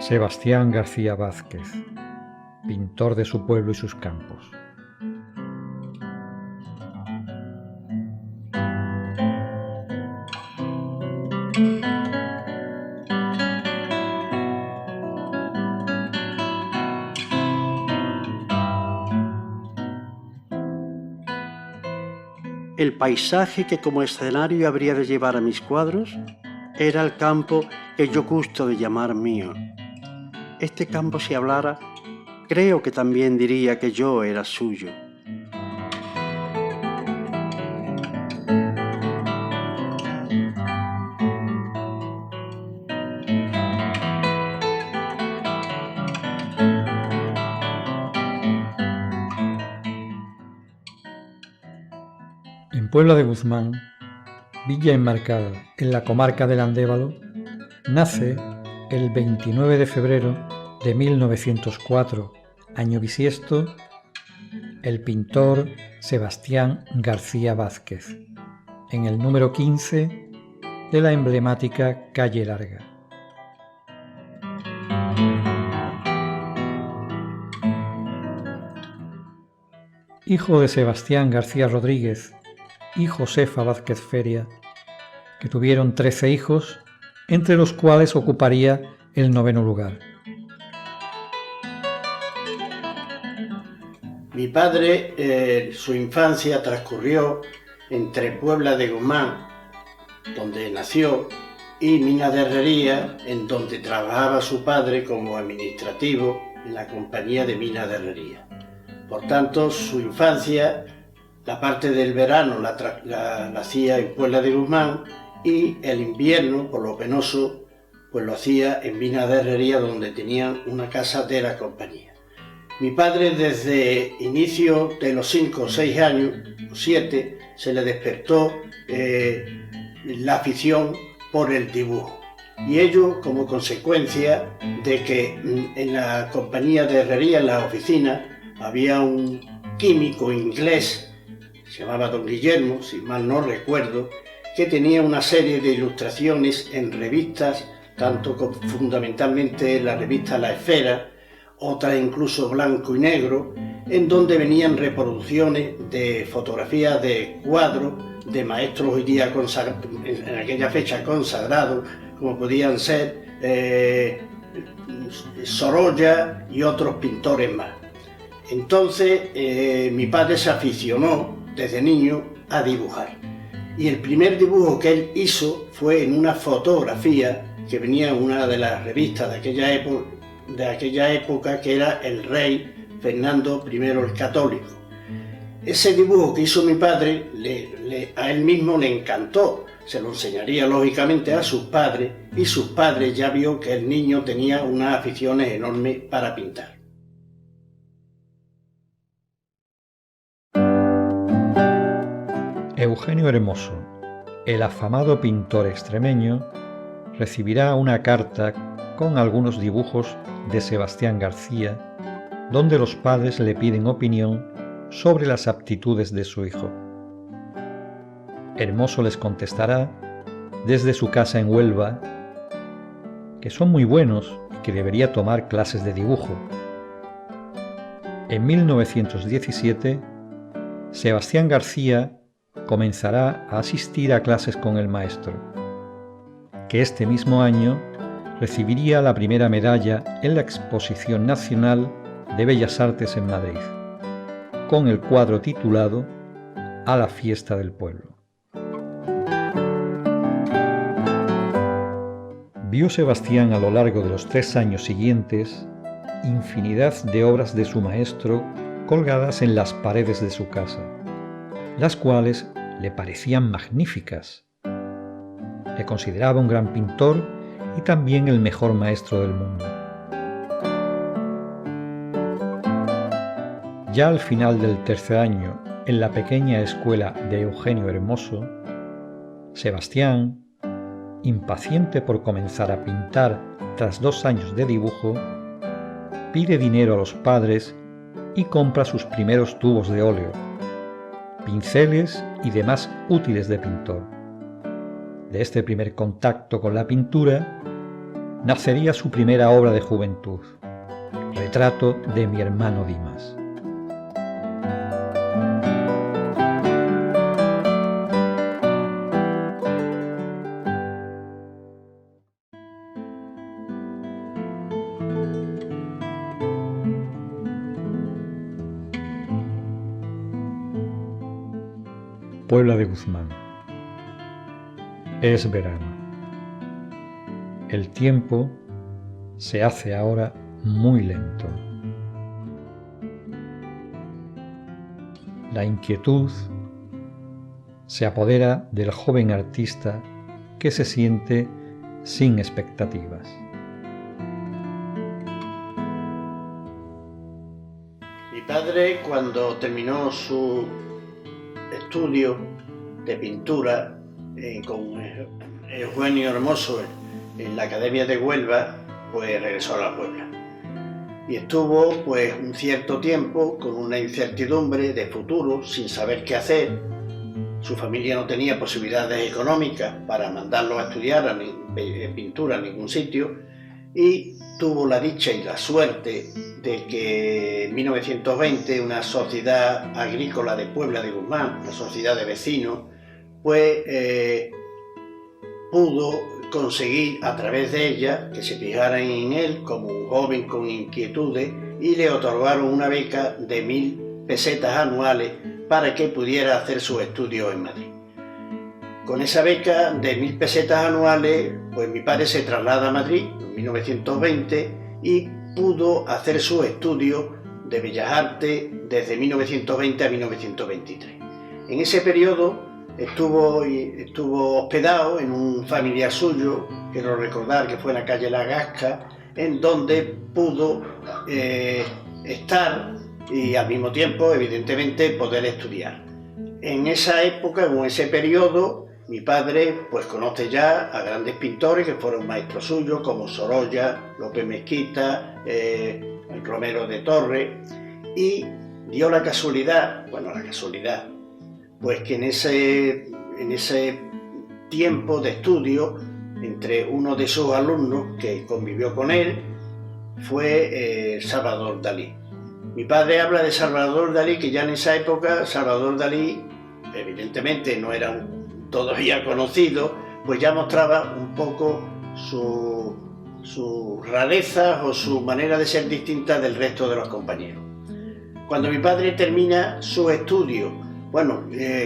Sebastián García Vázquez, pintor de su pueblo y sus campos. El paisaje que como escenario habría de llevar a mis cuadros era el campo que yo gusto de llamar mío. Este campo, si hablara, creo que también diría que yo era suyo. En Puebla de Guzmán, villa enmarcada en la comarca del Andévalo, nace el 29 de febrero de 1904, año bisiesto, el pintor Sebastián García Vázquez, en el número 15 de la emblemática Calle Larga. Hijo de Sebastián García Rodríguez y Josefa Vázquez Feria, que tuvieron 13 hijos, entre los cuales ocuparía el 9º lugar. Mi padre, su infancia transcurrió entre Puebla de Guzmán, donde nació, y Mina de Herrería, en donde trabajaba su padre como administrativo en la compañía de Mina de Herrería. Por tanto, su infancia, la parte del verano la hacía en Puebla de Guzmán y el invierno, por lo penoso, pues lo hacía en Mina de Herrería, donde tenían una casa de la compañía. Mi padre, desde inicio de los 5 o 6 años, o 7, se le despertó la afición por el dibujo. Y ello como consecuencia de que en la compañía de herrería, en la oficina, había un químico inglés, se llamaba Don Guillermo, si mal no recuerdo, que tenía una serie de ilustraciones en revistas, tanto fundamentalmente la revista La Esfera, otras incluso blanco y negro, en donde venían reproducciones de fotografías de cuadros de maestros hoy día en aquella fecha consagrados, como podían ser Sorolla y otros pintores más. Entonces mi padre se aficionó desde niño a dibujar. Y el primer dibujo que él hizo fue en una fotografía que venía en una de las revistas de aquella época, que era el rey Fernando I el Católico. Ese dibujo que hizo mi padre a él mismo le encantó, se lo enseñaría lógicamente a sus padres, y sus padres ya vio que el niño tenía unas aficiones enormes para pintar. Eugenio Hermoso, el afamado pintor extremeño, recibirá una carta con algunos dibujos de Sebastián García, donde los padres le piden opinión sobre las aptitudes de su hijo. Hermoso les contestará, desde su casa en Huelva, que son muy buenos y que debería tomar clases de dibujo. En 1917, Sebastián García comenzará a asistir a clases con el maestro, que este mismo año recibiría la primera medalla en la Exposición Nacional de Bellas Artes en Madrid, con el cuadro titulado A la fiesta del pueblo. Vio Sebastián a lo largo de los 3 años siguientes infinidad de obras de su maestro colgadas en las paredes de su casa, las cuales le parecían magníficas. Le consideraba un gran pintor y también el mejor maestro del mundo. Ya al final del 3er año, en la pequeña escuela de Eugenio Hermoso, Sebastián, impaciente por comenzar a pintar tras 2 años de dibujo, pide dinero a los padres y compra sus primeros tubos de óleo, pinceles y demás útiles de pintor. De este primer contacto con la pintura nacería su primera obra de juventud, Retrato de mi hermano Dimas. Puebla de Guzmán. Es verano. El tiempo se hace ahora muy lento. La inquietud se apodera del joven artista que se siente sin expectativas. Mi padre, cuando terminó su estudio de pintura con Eugenio Hermoso en la Academia de Huelva, pues regresó a la Puebla. Y estuvo pues un cierto tiempo con una incertidumbre de futuro, sin saber qué hacer. Su familia no tenía posibilidades económicas para mandarlo a estudiar pintura a ningún sitio, y tuvo la dicha y la suerte de que en 1920 una sociedad agrícola de Puebla de Guzmán, una sociedad de vecinos, pues pudo conseguir a través de ella que se fijaran en él como un joven con inquietudes y le otorgaron una beca de 1.000 pesetas anuales para que pudiera hacer sus estudios en Madrid. Con esa beca de 1.000 pesetas anuales, pues mi padre se traslada a Madrid en 1920 y pudo hacer sus estudios de Bellas Artes desde 1920 a 1923. En ese periodo estuvo hospedado en un familiar suyo, quiero recordar que fue en la calle La Gasca, en donde pudo estar y al mismo tiempo, evidentemente, poder estudiar. En esa época, en ese periodo, mi padre pues conoce ya a grandes pintores que fueron maestros suyos, como Sorolla, López Mezquita, el Romero de Torres, y dio la casualidad, pues que en ese tiempo de estudio, entre uno de sus alumnos que convivió con él, fue Salvador Dalí. Mi padre habla de Salvador Dalí, que ya en esa época Salvador Dalí, evidentemente no era todavía conocido, pues ya mostraba un poco sus rarezas o su manera de ser distinta del resto de los compañeros. Cuando mi padre termina sus estudios,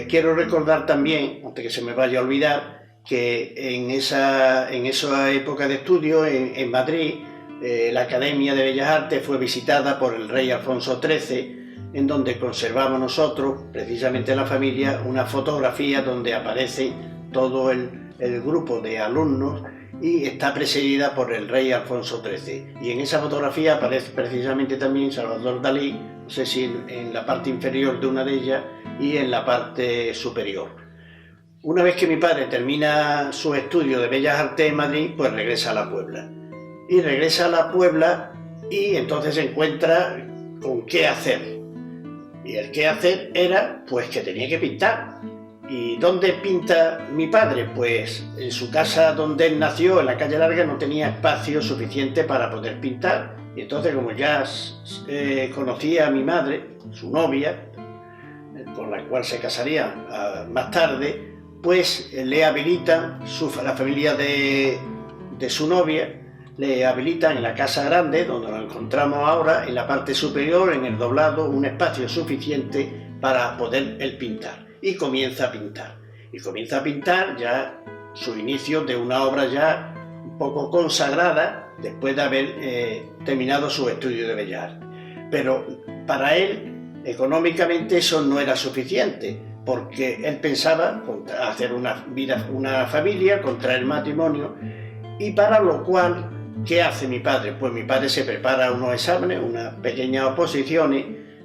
quiero recordar también, antes que se me vaya a olvidar, que en esa época de estudio en Madrid, la Academia de Bellas Artes fue visitada por el rey Alfonso XIII, en donde conservamos nosotros, precisamente la familia, una fotografía donde aparece todo el grupo de alumnos y está presidida por el rey Alfonso XIII. Y en esa fotografía aparece precisamente también Salvador Dalí, no sé si en la parte inferior de una de ellas y en la parte superior. Una vez que mi padre termina su estudio de Bellas Artes en Madrid, pues regresa a la Puebla. Y regresa a la Puebla y entonces se encuentra con qué hacer. Y el qué hacer era pues que tenía que pintar. ¿Y dónde pinta mi padre? Pues en su casa donde él nació, en la calle Larga, no tenía espacio suficiente para poder pintar. Y entonces, como ya conocía a mi madre, su novia, con la cual se casaría más tarde, pues le habilitan, la familia de su novia, le habilitan en la casa grande, donde nos encontramos ahora, en la parte superior, en el doblado, un espacio suficiente para poder él pintar. Y comienza a pintar. Y comienza a pintar ya su inicio de una obra ya un poco consagrada, después de haber terminado su estudio de Bellas Artes. Pero para él, económicamente, eso no era suficiente, porque él pensaba hacer una familia, contraer matrimonio, y para lo cual, ¿qué hace mi padre? Pues mi padre se prepara unos exámenes, unas pequeñas oposiciones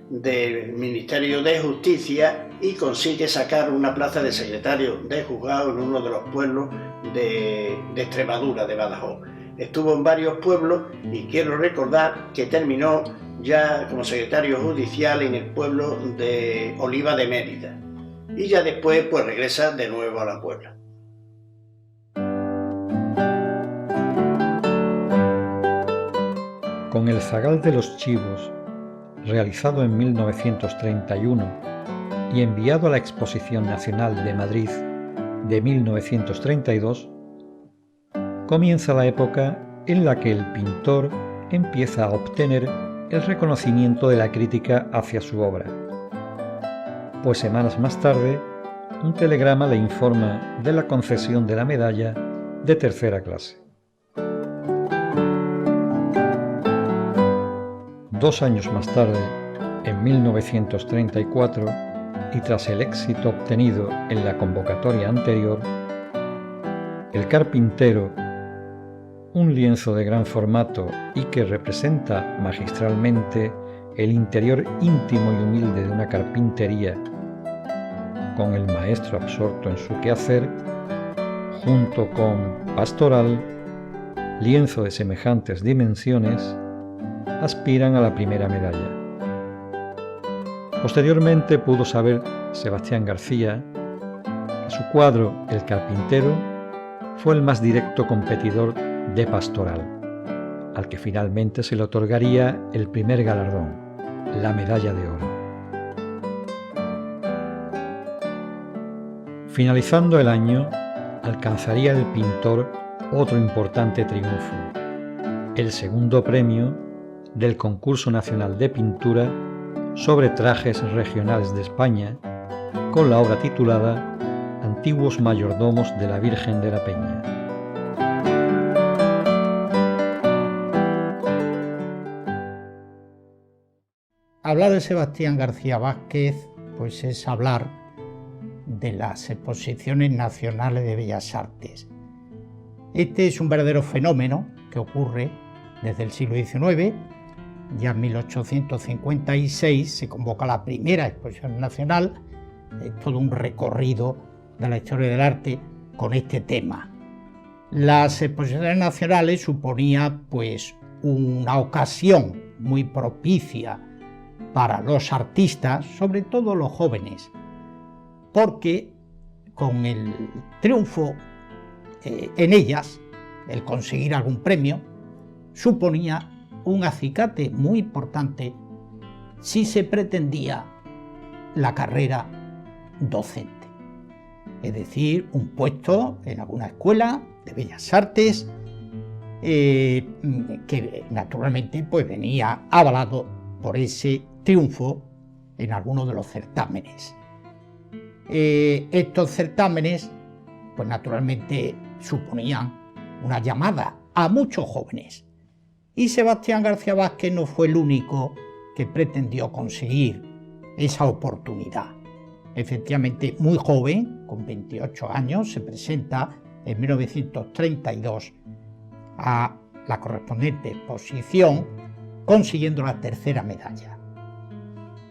del Ministerio de Justicia y consigue sacar una plaza de secretario de juzgado en uno de los pueblos de Extremadura, de Badajoz. Estuvo en varios pueblos y quiero recordar que terminó ya como secretario judicial en el pueblo de Oliva de Mérida. Y ya después pues regresa de nuevo a la Puebla. con el zagal de los chivos, realizado en 1931 y enviado a la Exposición Nacional de Madrid de 1932, comienza la época en la que el pintor empieza a obtener el reconocimiento de la crítica hacia su obra, pues semanas más tarde un telegrama le informa de la concesión de la medalla de tercera clase. 2 años más tarde, en 1934, y tras el éxito obtenido en la convocatoria anterior, El carpintero, un lienzo de gran formato y que representa magistralmente el interior íntimo y humilde de una carpintería, con el maestro absorto en su quehacer, junto con Pastoral, lienzo de semejantes dimensiones, aspiran a la primera medalla. Posteriormente pudo saber Sebastián García que su cuadro El carpintero fue el más directo competidor de Pastoral, al que finalmente se le otorgaría el primer galardón, la medalla de oro. Finalizando el año, alcanzaría el pintor otro importante triunfo, el segundo premio del Concurso Nacional de Pintura sobre trajes regionales de España, con la obra titulada Antiguos mayordomos de la Virgen de la Peña. Hablar de Sebastián García Vázquez, pues es hablar de las exposiciones nacionales de Bellas Artes. Este es un verdadero fenómeno que ocurre desde el siglo XIX. Ya en 1856 se convoca la primera exposición nacional, todo un recorrido de la historia del arte con este tema. Las exposiciones nacionales suponía pues una ocasión muy propicia para los artistas, sobre todo los jóvenes, porque con el triunfo en ellas, el conseguir algún premio, suponía un acicate muy importante si se pretendía la carrera docente, es decir, un puesto en alguna escuela de bellas artes que naturalmente pues venía avalado por ese triunfo en algunos de los certámenes. Estos certámenes pues naturalmente suponían una llamada a muchos jóvenes. Y Sebastián García Vázquez no fue el único que pretendió conseguir esa oportunidad. Efectivamente, muy joven, con 28 años, se presenta en 1932 a la correspondiente exposición, consiguiendo la tercera medalla.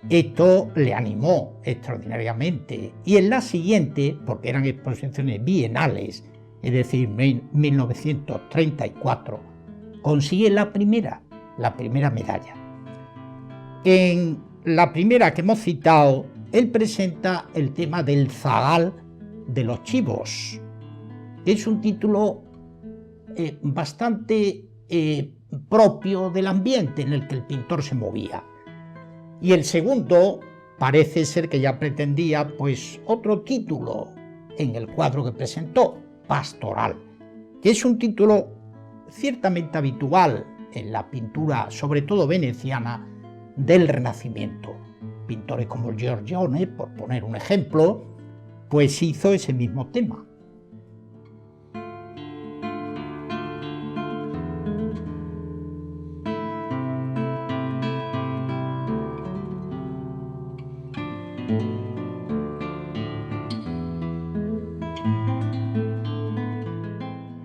Esto le animó extraordinariamente y en la siguiente, porque eran exposiciones bienales, es decir, en 1934, consigue la primera medalla. En la primera que hemos citado, él presenta el tema del zagal de los chivos. Es un título bastante propio del ambiente en el que el pintor se movía. Y el segundo parece ser que ya pretendía pues otro título en el cuadro que presentó, Pastoral, que es un título ciertamente habitual en la pintura, sobre todo veneciana, del Renacimiento. Pintores como Giorgione, por poner un ejemplo, pues hizo ese mismo tema.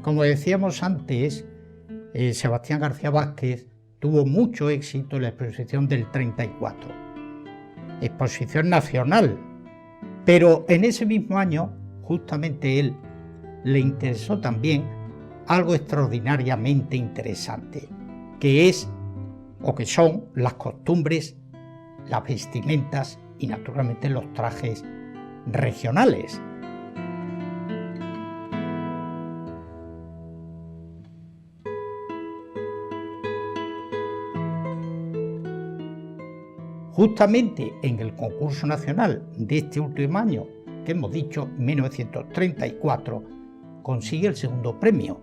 Como decíamos antes, Sebastián García Vázquez tuvo mucho éxito en la exposición del 34, exposición nacional, pero en ese mismo año, justamente él, le interesó también algo extraordinariamente interesante, que es, o que son, las costumbres, las vestimentas y naturalmente los trajes regionales. Justamente en el concurso nacional de este último año, que hemos dicho, 1934, consigue el segundo premio.